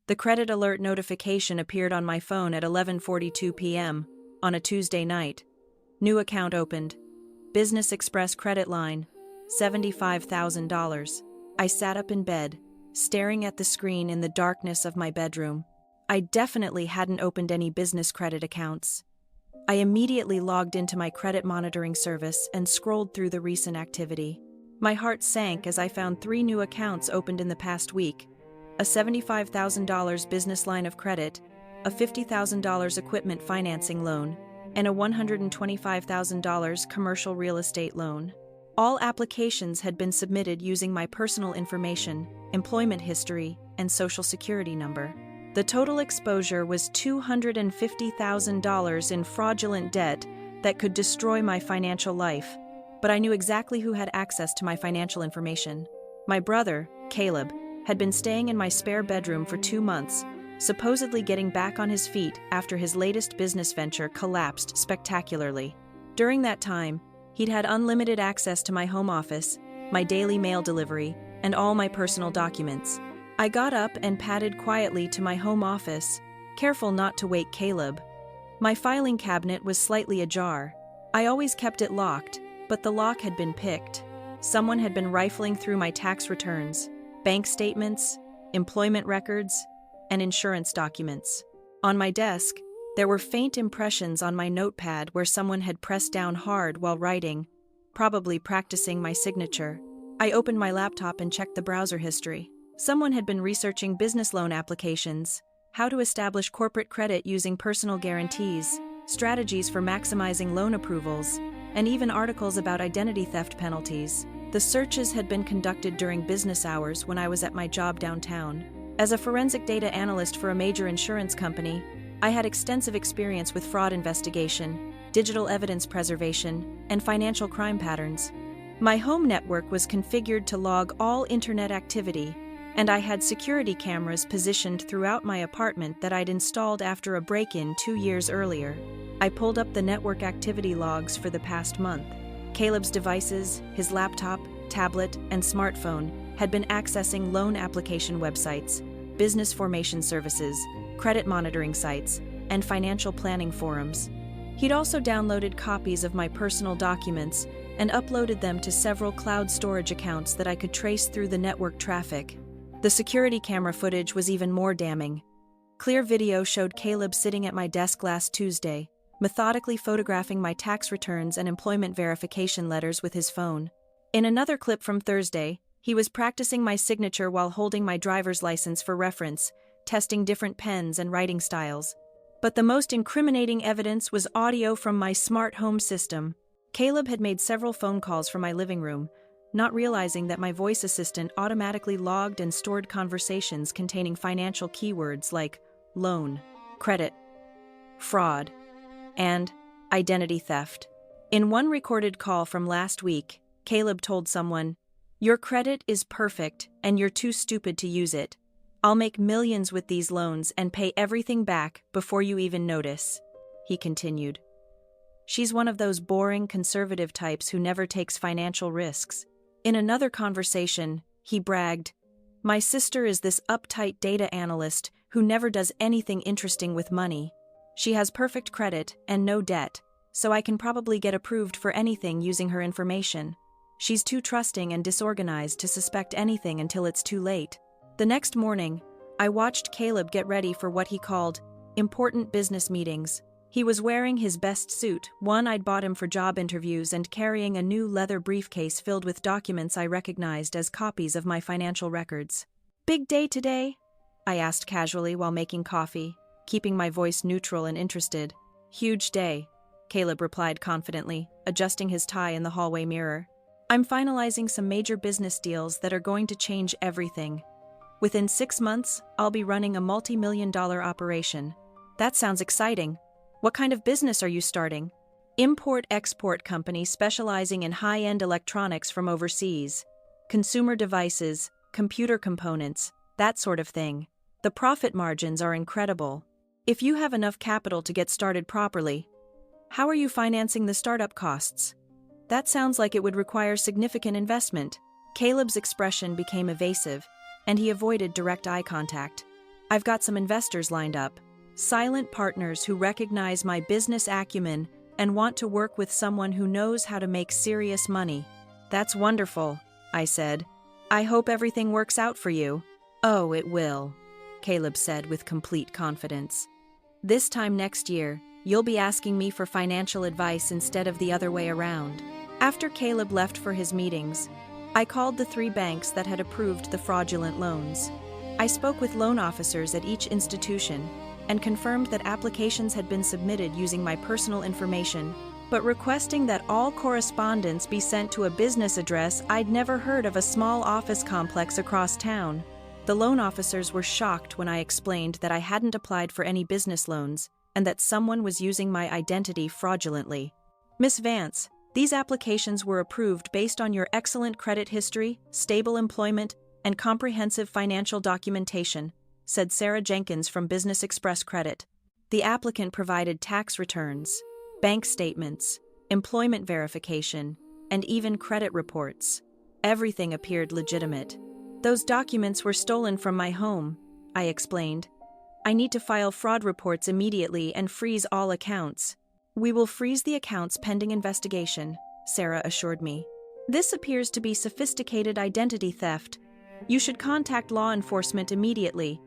The credit alert notification appeared on my phone at 11:42 p.m. on a Tuesday night. New account opened. Business Express credit line, $75,000. I sat up in bed, staring at the screen in the darkness of my bedroom. I definitely hadn't opened any business credit accounts. I immediately logged into my credit monitoring service and scrolled through the recent activity. My heart sank as I found 3 new accounts opened in the past week: a $75,000 business line of credit, a $50,000 equipment financing loan, and a $125,000 commercial real estate loan. All applications had been submitted using my personal information, employment history, and social security number. The total exposure was $250,000 in fraudulent debt that could destroy my financial life, but I knew exactly who had access to my financial information. My brother, Caleb, had been staying in my spare bedroom for 2 months, supposedly getting back on his feet after his latest business venture collapsed spectacularly. During that time, he'd had unlimited access to my home office, my daily mail delivery, and all my personal documents. I got up and padded quietly to my home office, careful not to wake Caleb. My filing cabinet was slightly ajar. I always kept it locked, but the lock had been picked. Someone had been rifling through my tax returns, bank statements, employment records, and insurance documents. On my desk, there were faint impressions on my notepad where someone had pressed down hard while writing, probably practicing my signature. I opened my laptop and checked the browser history. Someone had been researching business loan applications, how to establish corporate credit using personal guarantees, strategies for maximizing loan approvals, and even articles about identity theft penalties. The searches had been conducted during business hours when I was at my job downtown. As a forensic data analyst for a major insurance company, I had extensive experience with fraud investigation, digital evidence preservation, and financial crime patterns. My home network was configured to log all internet activity, and I had security cameras positioned throughout my apartment that I'd installed after a break-in 2 years earlier. I pulled up the network activity logs for the past month. Caleb's devices, his laptop, tablet, and smartphone had been accessing loan application websites, business formation services, credit monitoring sites, and financial planning forums. He'd also downloaded copies of my personal documents and uploaded them to several cloud storage accounts that I could trace through the network traffic. The security camera footage was even more damning. Clear video showed Caleb sitting at my desk last Tuesday, methodically photographing my tax returns and employment verification letters with his phone. In another clip from Thursday, he was practicing my signature while holding my driver's license for reference, testing different pens and writing styles. But the most incriminating evidence was audio from my smart home system. Caleb had made several phone calls from my living room, not realizing that my voice assistant automatically logged and stored conversations containing financial keywords like loan, credit, fraud, and identity theft. In one recorded call from last week, Caleb told someone, "Your credit is perfect and you're too stupid to use it. I'll make millions with these loans and pay everything back before you even notice," he continued. "She's one of those boring conservative types who never takes financial risks." In another conversation, he bragged, "My sister is this uptight data analyst who never does anything interesting with money. She has perfect credit and no debt, so I can probably get approved for anything using her information. She's too trusting and disorganized to suspect anything until it's too late." The next morning, I watched Caleb get ready for what he called important business meetings. He was wearing his best suit, one I'd bought him for job interviews, and carrying a new leather briefcase filled with documents I recognized as copies of my financial records. "Big day today?" I asked casually while making coffee, keeping my voice neutral and interested. "Huge day," Caleb replied confidently, adjusting his tie in the hallway mirror. "I'm finalizing some major business deals that are going to change everything. Within 6 months, I'll be running a multi-million-dollar operation." "That sounds exciting. What kind of business are you starting?" "Import-export company specializing in high-end electronics from overseas. Consumer devices, computer components, that sort of thing. The profit margins are incredible. If you have enough capital to get started properly." "How are you financing the startup costs?" "That sounds like it would require significant investment." Caleb's expression became evasive, and he avoided direct eye contact. I've got some investors lined up, silent partners who recognize my business acumen and want to work with someone who knows how to make serious money. That's wonderful, I said. I hope everything works out for you. Oh, it will, Caleb said with complete confidence. This time next year, you'll be asking me for financial advice instead of the other way around. After Caleb left for his meetings, I called the 3 banks that had approved the fraudulent loans. I spoke with loan officers at each institution and confirmed that applications had been submitted using my personal information, but requesting that all correspondence be sent to a business address I'd never heard of, a small office complex across town. The loan officers were shocked when I explained that I hadn't applied for any business loans and that someone was using my identity fraudulently. Miss Vance, these applications were approved based on your excellent credit history, stable employment, and comprehensive financial documentation, said Sarah Jenkins from Business Express Credit. The applicant provided tax returns, bank statements, employment verification, and even credit reports. Everything appeared legitimate. Those documents were stolen from my home, I explained. I need to file fraud reports immediately and freeze all accounts. We will freeze the accounts pending investigation, Sarah assured me. This appears to be sophisticated identity theft. You should contact law enforcement immediately.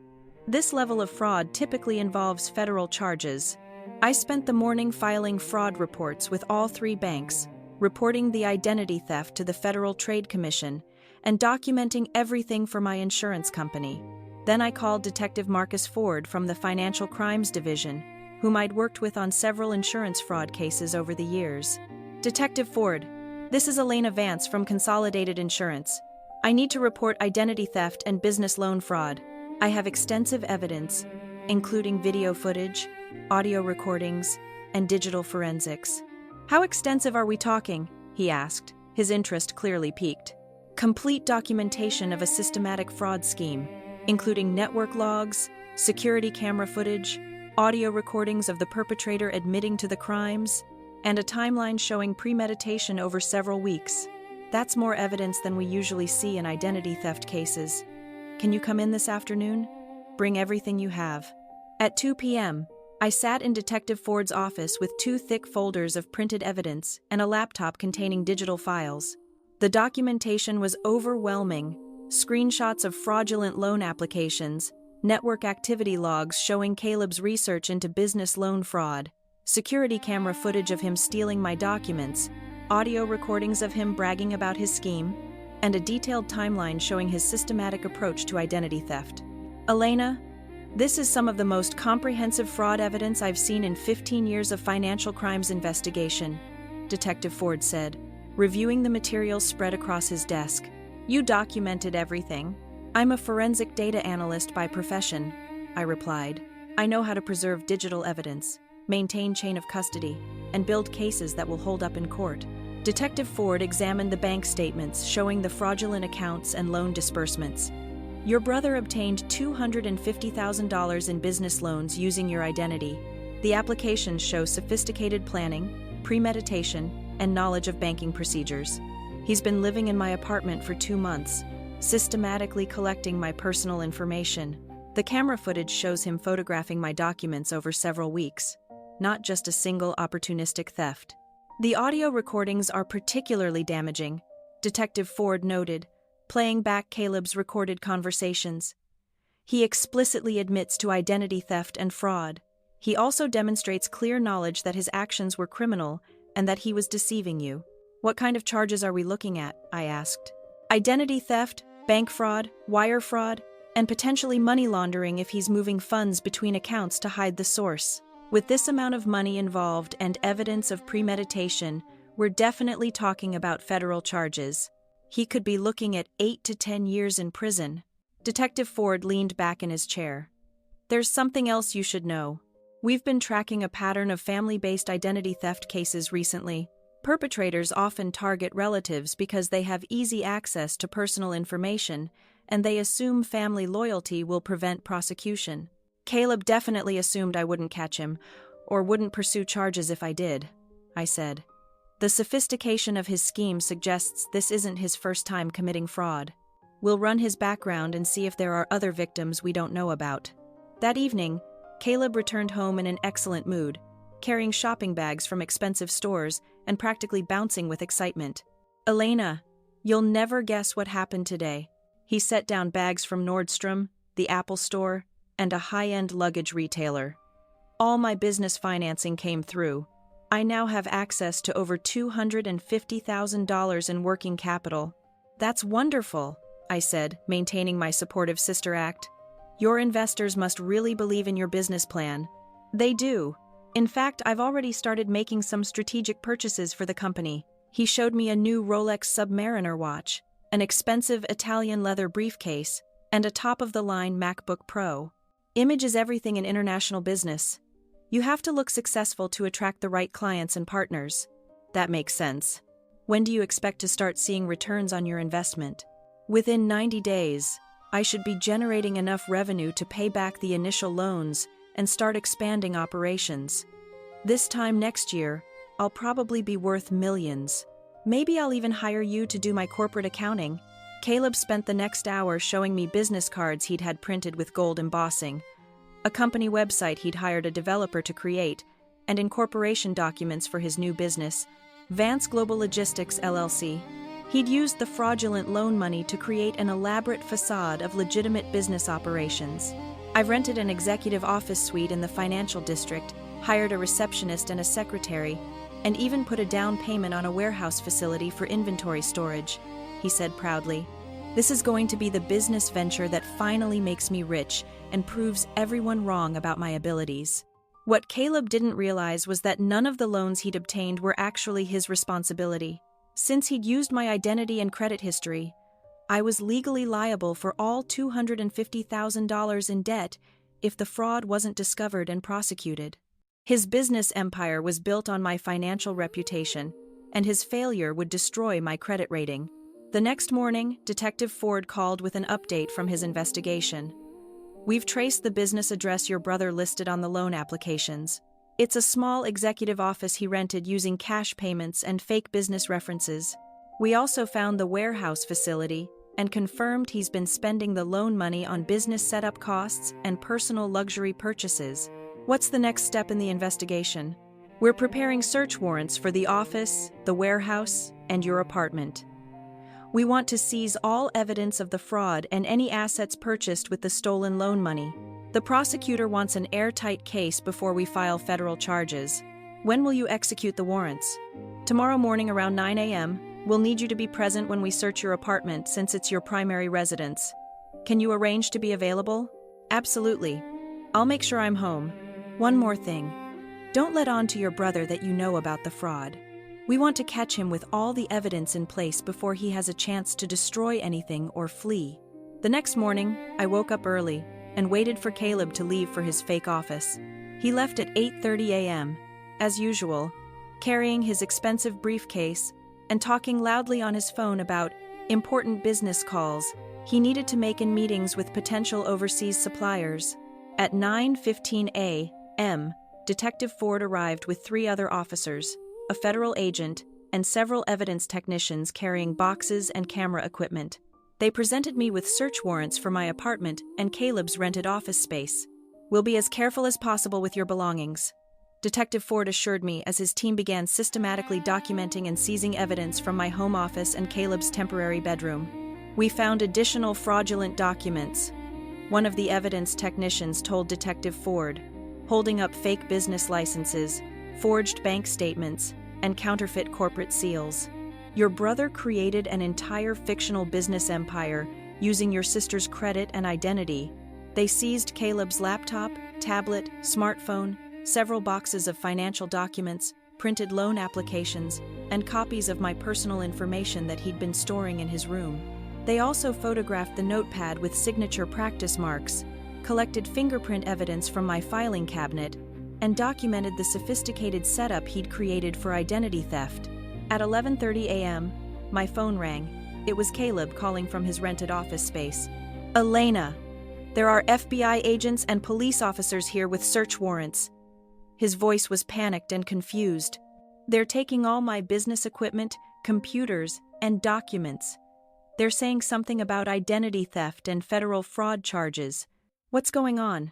This level of fraud typically involves federal charges. I spent the morning filing fraud reports with all 3 banks, reporting the identity theft to the Federal Trade Commission, and documenting everything for my insurance company. Then I called Detective Marcus Ford from the Financial Crimes Division, whom I'd worked with on several insurance fraud cases over the years. Detective Ford, this is Elena Vance from Consolidated Insurance. I need to report identity theft and business loan fraud. I have extensive evidence, including video footage, audio recordings, and digital forensics. How extensive are we talking? He asked, his interest clearly piqued. Complete documentation of a systematic fraud scheme, including network logs, security camera footage, audio recordings of the perpetrator admitting to the crimes, and a timeline showing premeditation over several weeks. That's more evidence than we usually see in identity theft cases. Can you come in this afternoon? Bring everything you have. At 2 p.m., I sat in Detective Ford's office with 2 thick folders of printed evidence and a laptop containing digital files. The documentation was overwhelming. Screenshots of fraudulent loan applications, network activity logs showing Caleb's research into business loan fraud, security camera footage of him stealing my documents, audio recordings of him bragging about his scheme, and a detailed timeline showing his systematic approach to identity theft. Elena, this is some of the most comprehensive fraud evidence I've seen in 15 years of financial crimes investigation, Detective Ford said, reviewing the materials spread across his desk. You documented everything. I'm a forensic data analyst by profession, I replied. I know how to preserve digital evidence, maintain chain of custody, and build cases that will hold up in court. Detective Ford examined the bank statements showing the fraudulent accounts and loan disbursements. Your brother obtained $250,000 in business loans using your identity. The applications show sophisticated planning, premeditation, and knowledge of banking procedures. He's been living in my apartment for 2 months, systematically collecting my personal information. The camera footage shows him photographing my documents over several weeks, not just a single opportunistic theft. The audio recordings are particularly damaging, Detective Ford noted, playing back Caleb's recorded conversations. He explicitly admits to identity theft and fraud. He also demonstrates clear knowledge that his actions were criminal and that he was deceiving you. What kind of charges are we looking at? I asked. Identity theft, bank fraud, wire fraud, and potentially money laundering if he's moving funds between accounts to hide the source. With this amount of money involved and evidence of premeditation, we're definitely talking about federal charges. He could be looking at 8 to 10 years in prison. Detective Ford leaned back in his chair. There's something else you should know. We've been tracking a pattern of family-based identity theft cases recently. Perpetrators often target relatives because they have easy access to personal information, and they assume family loyalty will prevent prosecution. Caleb definitely assumed I wouldn't catch him, or wouldn't pursue charges if I did, I said. The sophistication of his scheme suggests this isn't his first time committing fraud. We'll run his background and see if there are other victims we don't know about. That evening, Caleb returned home in an excellent mood, carrying shopping bags from expensive stores and practically bouncing with excitement. "Elena, you'll never guess what happened today." He set down bags from Nordstrom, the Apple Store, and a high-end luggage retailer. "All my business financing came through. I now have access to over $250,000 in working capital." "That's wonderful," I said, maintaining my supportive sister act. "Your investors must really believe in your business plan." "They do. In fact, I've already started making some strategic purchases for the company." He showed me a new Rolex Submariner watch, an expensive Italian leather briefcase, and a top-of-the-line MacBook Pro. Image is everything in international business. You have to look successful to attract the right clients and partners. That makes sense. When do you expect to start seeing returns on your investment? Within 90 days, I should be generating enough revenue to pay back the initial loans and start expanding operations. This time next year, I'll probably be worth millions. Maybe I'll even hire you to do my corporate accounting. Caleb spent the next hour showing me business cards he'd had printed with gold embossing, a company website he'd hired a developer to create, and incorporation documents for his new business, Vance Global Logistics LLC. He'd used the fraudulent loan money to create an elaborate facade of legitimate business operations. I've rented an executive office suite in the financial district, hired a receptionist and a secretary, and even put a down payment on a warehouse facility for inventory storage, he said proudly. "This is going to be the business venture that finally makes me rich and proves everyone wrong about my abilities." What Caleb didn't realize was that none of the loans he'd obtained were actually his responsibility. Since he'd used my identity and credit history, I was legally liable for all $250,000 in debt if the fraud wasn't discovered and prosecuted. His business empire was built on my financial reputation, and his failure would destroy my credit rating. The next morning, Detective Ford called with an update from his investigation. "We've traced the business address your brother listed on the loan applications. It's a small executive office he rented using cash payments and fake business references. We also found the warehouse facility and confirmed he's been spending the loan money on business setup costs and personal luxury purchases." "What's the next step in the investigation?" "We're preparing search warrants for the office, the warehouse, and your apartment. We want to seize all evidence of the fraud and any assets purchased with the stolen loan money. The prosecutor wants an airtight case before we file federal charges." "When will you execute the warrants?" "Tomorrow morning around 9 a.m. We'll need you to be present when we search your apartment since it's your primary residence. Can you arrange to be available?" "Absolutely. I'll make sure I'm home. One more thing. Don't let on to your brother that you know about the fraud. We want to catch him with all the evidence in place before he has a chance to destroy anything or flee." The next morning, I woke up early and waited for Caleb to leave for his fake office. He left at 8:30 a.m., as usual, carrying his expensive briefcase and talking loudly on his phone about important business calls he needed to make in meetings with potential overseas suppliers. At 9:15 a.m., Detective Ford arrived with 3 other officers, a federal agent, and several evidence technicians carrying boxes and camera equipment. They presented me with search warrants for my apartment and Caleb's rented office space. "We'll be as careful as possible with your belongings," Detective Ford assured me as his team began systematically documenting and seizing evidence from my home office and Caleb's temporary bedroom. "We found additional fraudulent documents," one of the evidence technicians told Detective Ford, holding up fake business licenses, forged bank statements, and counterfeit corporate seals. "Your brother created an entire fictional business empire using your sister's credit and identity." They seized Caleb's laptop, tablet, smartphone, several boxes of financial documents, printed loan applications, and copies of my personal information that he'd been storing in his room. They also photographed the notepad with signature practice marks, collected fingerprint evidence from my filing cabinet, and documented the sophisticated setup he'd created for identity theft. At 11:30 a.m., my phone rang. It was Caleb calling from his rented office space. "Elena, there are FBI agents and police officers here with search warrants." His voice was panicked and confused. "They're taking all my business equipment, computers, and documents. They're saying something about identity theft and federal fraud charges." "What's going on?"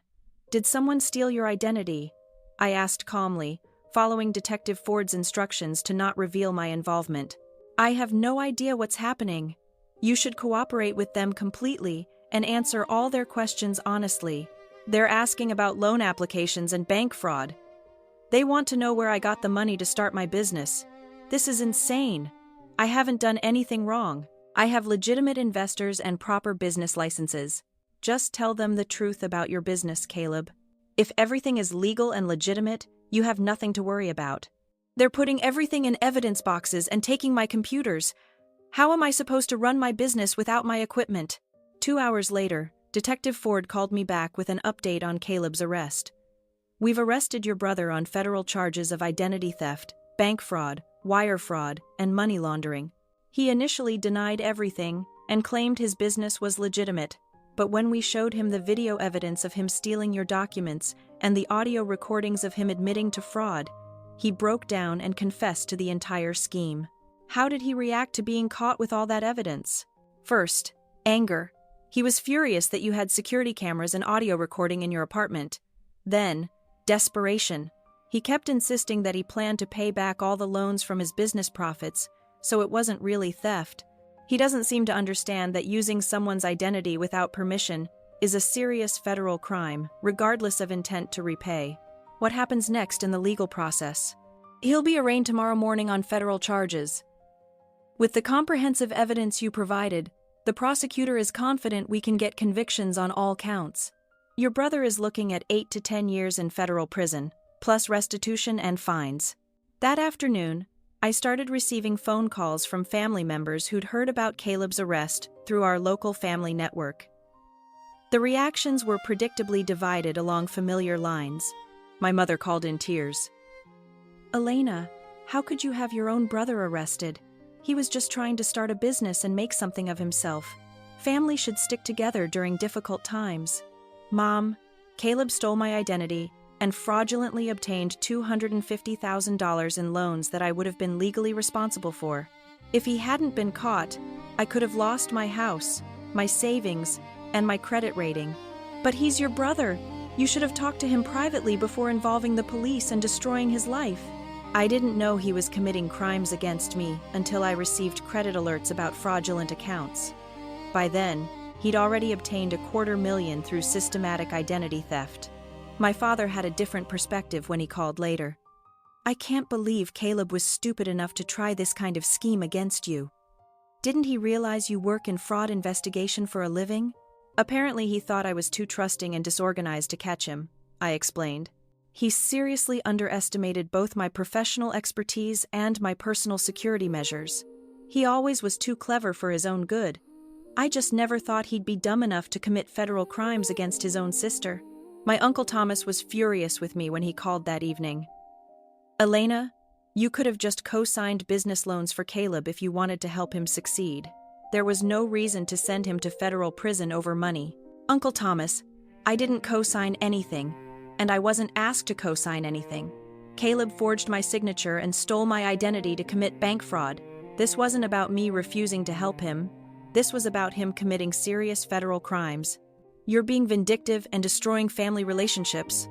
Did someone steal your identity? I asked calmly, following Detective Ford's instructions to not reveal my involvement. I have no idea what's happening. You should cooperate with them completely and answer all their questions honestly. They're asking about loan applications and bank fraud. They want to know where I got the money to start my business. This is insane. I haven't done anything wrong. I have legitimate investors and proper business licenses. Just tell them the truth about your business, Caleb. If everything is legal and legitimate, you have nothing to worry about. They're putting everything in evidence boxes and taking my computers. How am I supposed to run my business without my equipment? 2 hours later, Detective Ford called me back with an update on Caleb's arrest. We've arrested your brother on federal charges of identity theft, bank fraud, wire fraud, and money laundering. He initially denied everything and claimed his business was legitimate, but when we showed him the video evidence of him stealing your documents and the audio recordings of him admitting to fraud, he broke down and confessed to the entire scheme. How did he react to being caught with all that evidence? First, anger. He was furious that you had security cameras and audio recording in your apartment. Then, desperation. He kept insisting that he planned to pay back all the loans from his business profits, so it wasn't really theft. He doesn't seem to understand that using someone's identity without permission is a serious federal crime, regardless of intent to repay. What happens next in the legal process? He'll be arraigned tomorrow morning on federal charges. With the comprehensive evidence you provided, the prosecutor is confident we can get convictions on all counts. Your brother is looking at 8 to 10 years in federal prison, plus restitution and fines. That afternoon, I started receiving phone calls from family members who'd heard about Caleb's arrest through our local family network. The reactions were predictably divided along familiar lines. My mother called in tears. "Elena, how could you have your own brother arrested? He was just trying to start a business and make something of himself. Family should stick together during difficult times." "Mom, Caleb stole my identity and fraudulently obtained $250,000 in loans that I would have been legally responsible for. If he hadn't been caught, I could have lost my house, my savings, and my credit rating. But he's your brother. You should have talked to him privately before involving the police and destroying his life." I didn't know he was committing crimes against me until I received credit alerts about fraudulent accounts. By then, he'd already obtained $250,000 through systematic identity theft. My father had a different perspective when he called later. "I can't believe Caleb was stupid enough to try this kind of scheme against you. Didn't he realize you work in fraud investigation for a living?" "Apparently he thought I was too trusting and disorganized to catch him," I explained. "He seriously underestimated both my professional expertise and my personal security measures. He always was too clever for his own good. I just never thought he'd be dumb enough to commit federal crimes against his own sister." My Uncle Thomas was furious with me when he called that evening. "Elena, you could have just co-signed business loans for Caleb if you wanted to help him succeed. There was no reason to send him to federal prison over money." "Uncle Thomas, I didn't co-sign anything, and I wasn't asked to co-sign anything. Caleb forged my signature and stole my identity to commit bank fraud. This wasn't about me refusing to help him. This was about him committing serious federal crimes. You're being vindictive and destroying family relationships.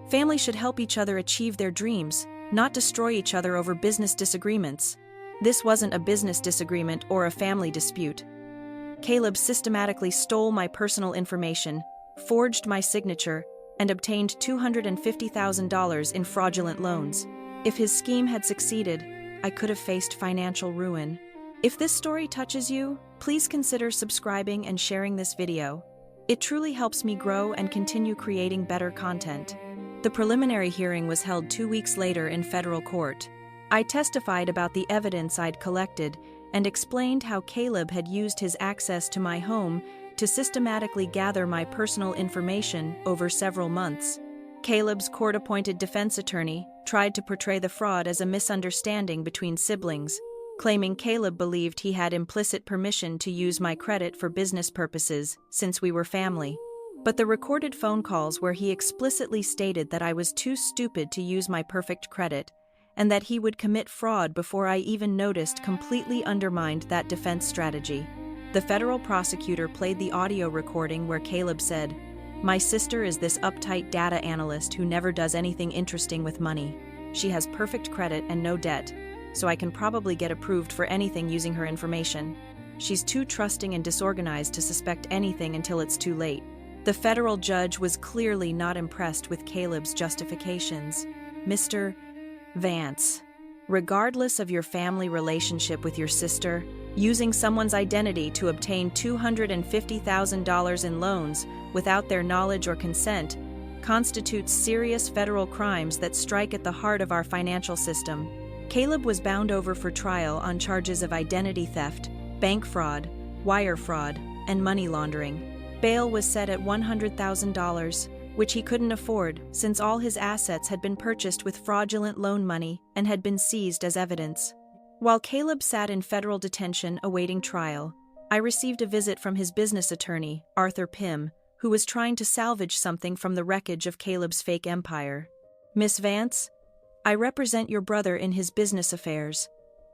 Families should help each other achieve their dreams, not destroy each other over business disagreements. This wasn't a business disagreement or a family dispute. Caleb systematically stole my personal information, forged my signature, and obtained $250,000 in fraudulent loans. If his scheme had succeeded, I could have faced financial ruin. If this story touches you, please consider subscribing and sharing this video. It truly helps me grow and continue creating better content. The preliminary hearing was held 2 weeks later in federal court. I testified about the evidence I'd collected and explained how Caleb had used his access to my home to systematically gather my personal information over several months. Caleb's court-appointed defense attorney tried to portray the fraud as a misunderstanding between siblings, claiming Caleb believed he had implicit permission to use my credit for business purposes since we were family. But the recorded phone calls where he explicitly stated that I was too stupid to use my perfect credit and that he would commit fraud before I even noticed completely undermined that defense strategy. The federal prosecutor played the audio recording where Caleb said, My sister is this uptight data analyst who never does anything interesting with money. She has perfect credit and no debt, so I can probably get approved for anything using her information. She's too trusting and disorganized to suspect anything until it's too late. The federal judge was clearly not impressed with Caleb's justifications. Mr. Vance, regardless of your family relationship with your sister, using someone's identity to obtain $250,000 in loans without their knowledge or consent constitutes serious federal crimes that strike at the heart of our financial system. Caleb was bound over for trial on charges of identity theft, bank fraud, wire fraud, and money laundering. Bail was set at $100,000, which he couldn't afford since all his assets had been purchased with fraudulent loan money and had been seized as evidence. While Caleb sat in federal detention awaiting trial, I received a visit from his business attorney, Arthur Pym, who was trying to salvage something from the wreckage of Caleb's fake empire. Miss Vance, I represent your brother in his business affairs.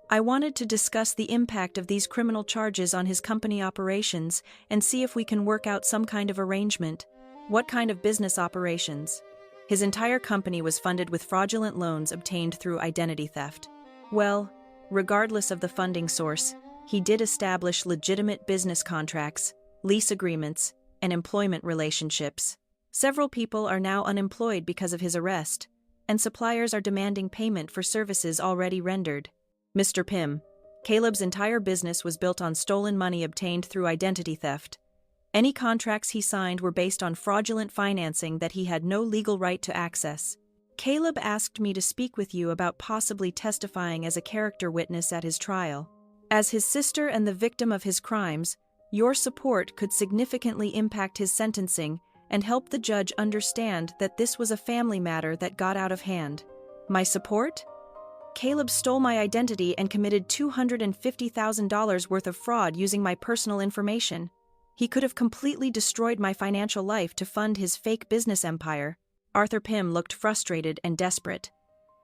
I wanted to discuss the impact of these criminal charges on his company operations and see if we can work out some kind of arrangement. What kind of business operations? His entire company was funded with fraudulent loans obtained through identity theft. Well, regardless of the funding source, he did establish legitimate business contracts, lease agreements, and employment relationships. Several people are now unemployed because of his arrest, and suppliers are demanding payment for services already rendered. Mr. Pym, Caleb's entire business was built on stolen money obtained through identity theft. Any contracts he signed were based on fraudulent financing that he had no legal right to access. Caleb asked me to speak with you about possibly testifying as a character witness at his trial. As his sister and the victim of his crimes, your support could significantly impact his sentencing and help the judge understand that this was a family matter that got out of hand. My support? Caleb stole my identity and committed $250,000 worth of fraud using my personal information. He could have completely destroyed my financial life to fund his fake business empire. Arthur Pym looked frustrated and desperate.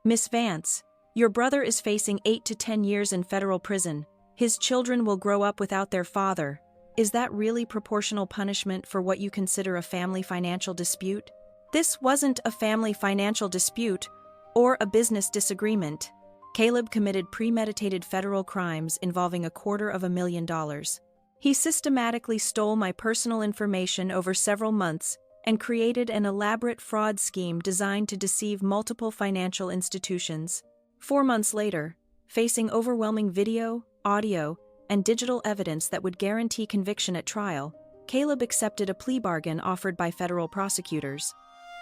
Miss Vance, your brother is facing 8 to 10 years in federal prison. His children will grow up without their father. Is that really proportional punishment for what you consider a family financial dispute? This wasn't a family financial dispute or a business disagreement. Caleb committed premeditated federal crimes involving $250,000. He systematically stole my personal information over several months and created an elaborate fraud scheme designed to deceive multiple financial institutions. 4 months later, facing overwhelming video, audio, and digital evidence that would guarantee conviction at trial, Caleb accepted a plea bargain offered by federal prosecutors.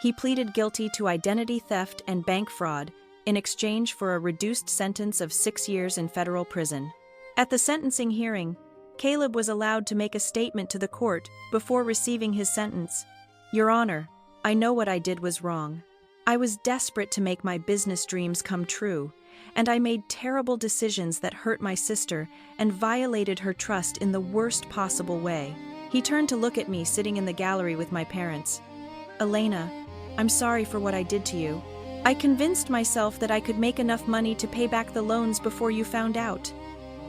He pleaded guilty to identity theft and bank fraud in exchange for a reduced sentence of 6 years in federal prison. At the sentencing hearing, Caleb was allowed to make a statement to the court before receiving his sentence. Your Honor, I know what I did was wrong. I was desperate to make my business dreams come true, and I made terrible decisions that hurt my sister and violated her trust in the worst possible way. He turned to look at me sitting in the gallery with my parents. Elena, I'm sorry for what I did to you. I convinced myself that I could make enough money to pay back the loans before you found out.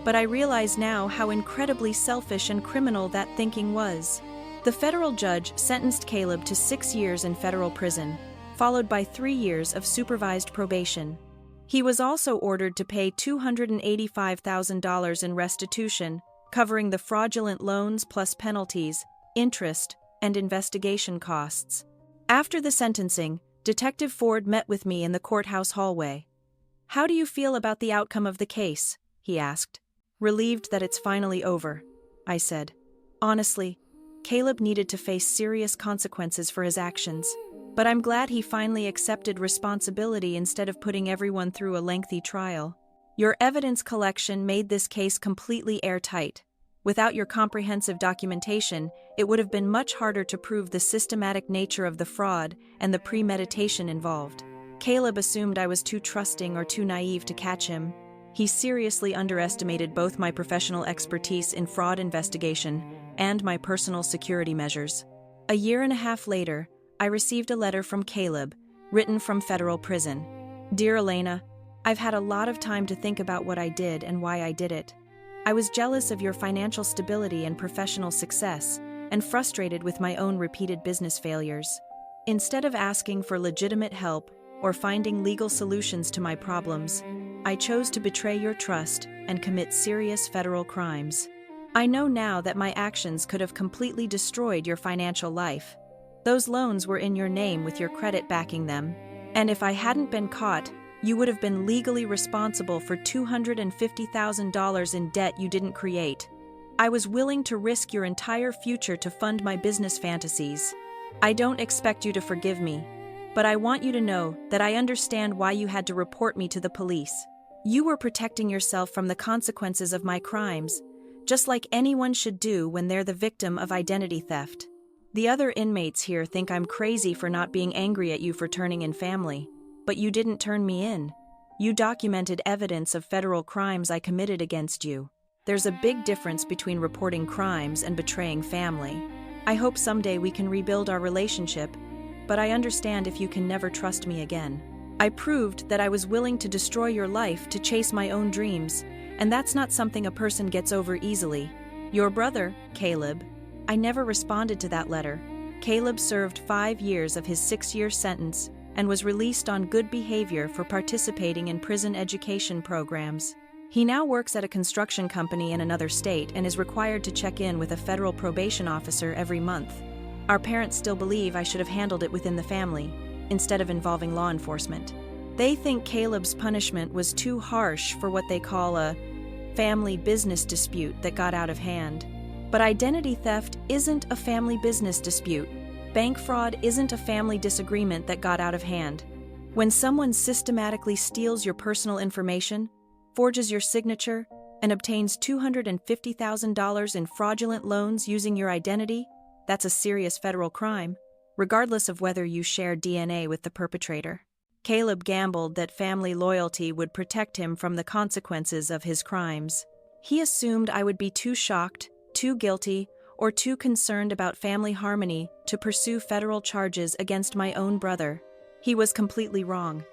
But I realize now how incredibly selfish and criminal that thinking was. The federal judge sentenced Caleb to 6 years in federal prison, followed by 3 years of supervised probation. He was also ordered to pay $285,000 in restitution, covering the fraudulent loans plus penalties, interest, and investigation costs. After the sentencing, Detective Ford met with me in the courthouse hallway. How do you feel about the outcome of the case? He asked. Relieved that it's finally over, I said. Honestly, Caleb needed to face serious consequences for his actions, but I'm glad he finally accepted responsibility instead of putting everyone through a lengthy trial. Your evidence collection made this case completely airtight. Without your comprehensive documentation, it would have been much harder to prove the systematic nature of the fraud and the premeditation involved. Caleb assumed I was too trusting or too naive to catch him. He seriously underestimated both my professional expertise in fraud investigation and my personal security measures. A year and a half later, I received a letter from Caleb, written from federal prison. Dear Elena, I've had a lot of time to think about what I did and why I did it. I was jealous of your financial stability and professional success, and frustrated with my own repeated business failures. Instead of asking for legitimate help or finding legal solutions to my problems, I chose to betray your trust and commit serious federal crimes. I know now that my actions could have completely destroyed your financial life. Those loans were in your name with your credit backing them, and if I hadn't been caught, you would have been legally responsible for $250,000 in debt you didn't create. I was willing to risk your entire future to fund my business fantasies. I don't expect you to forgive me, but I want you to know that I understand why you had to report me to the police. You were protecting yourself from the consequences of my crimes, just like anyone should do when they're the victim of identity theft. The other inmates here think I'm crazy for not being angry at you for turning in family, but you didn't turn me in. You documented evidence of federal crimes I committed against you. There's a big difference between reporting crimes and betraying family. I hope someday we can rebuild our relationship, but I understand if you can never trust me again. I proved that I was willing to destroy your life to chase my own dreams, and that's not something a person gets over easily. Your brother, Caleb, I never responded to that letter. Caleb served 5 years of his 6-year sentence and was released on good behavior for participating in prison education programs. He now works at a construction company in another state and is required to check in with a federal probation officer every month. Our parents still believe I should have handled it within the family, instead of involving law enforcement. They think Caleb's punishment was too harsh for what they call a family business dispute that got out of hand. But identity theft isn't a family business dispute. Bank fraud isn't a family disagreement that got out of hand. When someone systematically steals your personal information, forges your signature, and obtains $250,000 in fraudulent loans using your identity, that's a serious federal crime, regardless of whether you share DNA with the perpetrator. Caleb gambled that family loyalty would protect him from the consequences of his crimes. He assumed I would be too shocked, too guilty, or too concerned about family harmony to pursue federal charges against my own brother. He was completely wrong.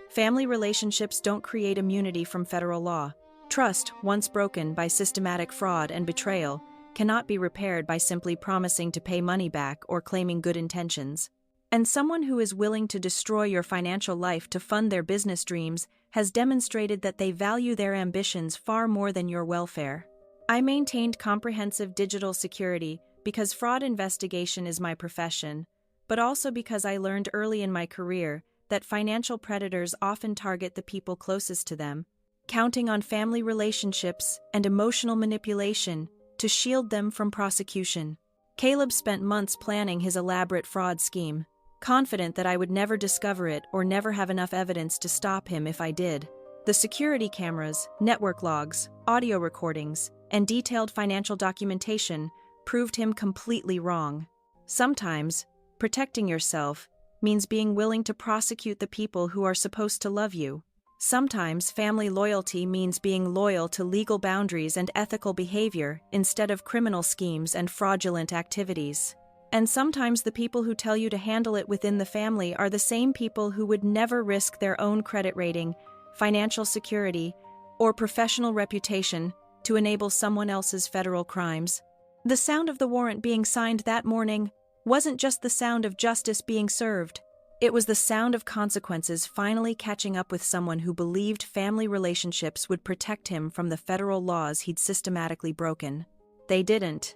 Family relationships don't create immunity from federal law. Trust, once broken by systematic fraud and betrayal, cannot be repaired by simply promising to pay money back or claiming good intentions. And someone who is willing to destroy your financial life to fund their business dreams has demonstrated that they value their ambitions far more than your welfare. I maintained comprehensive digital security because fraud investigation is my profession, but also because I learned early in my career that financial predators often target the people closest to them, counting on family relationships and emotional manipulation to shield them from prosecution. Caleb spent months planning his elaborate fraud scheme, confident that I would never discover it or never have enough evidence to stop him if I did. The security cameras, network logs, audio recordings, and detailed financial documentation proved him completely wrong. Sometimes, protecting yourself means being willing to prosecute the people who are supposed to love you. Sometimes family loyalty means being loyal to legal boundaries and ethical behavior instead of criminal schemes and fraudulent activities. And sometimes the people who tell you to handle it within the family are the same people who would never risk their own credit rating, financial security, or professional reputation to enable someone else's federal crimes. The sound of the warrant being signed that morning wasn't just the sound of justice being served. It was the sound of consequences finally catching up with someone who believed family relationships would protect him from the federal laws he'd systematically broken. They didn't.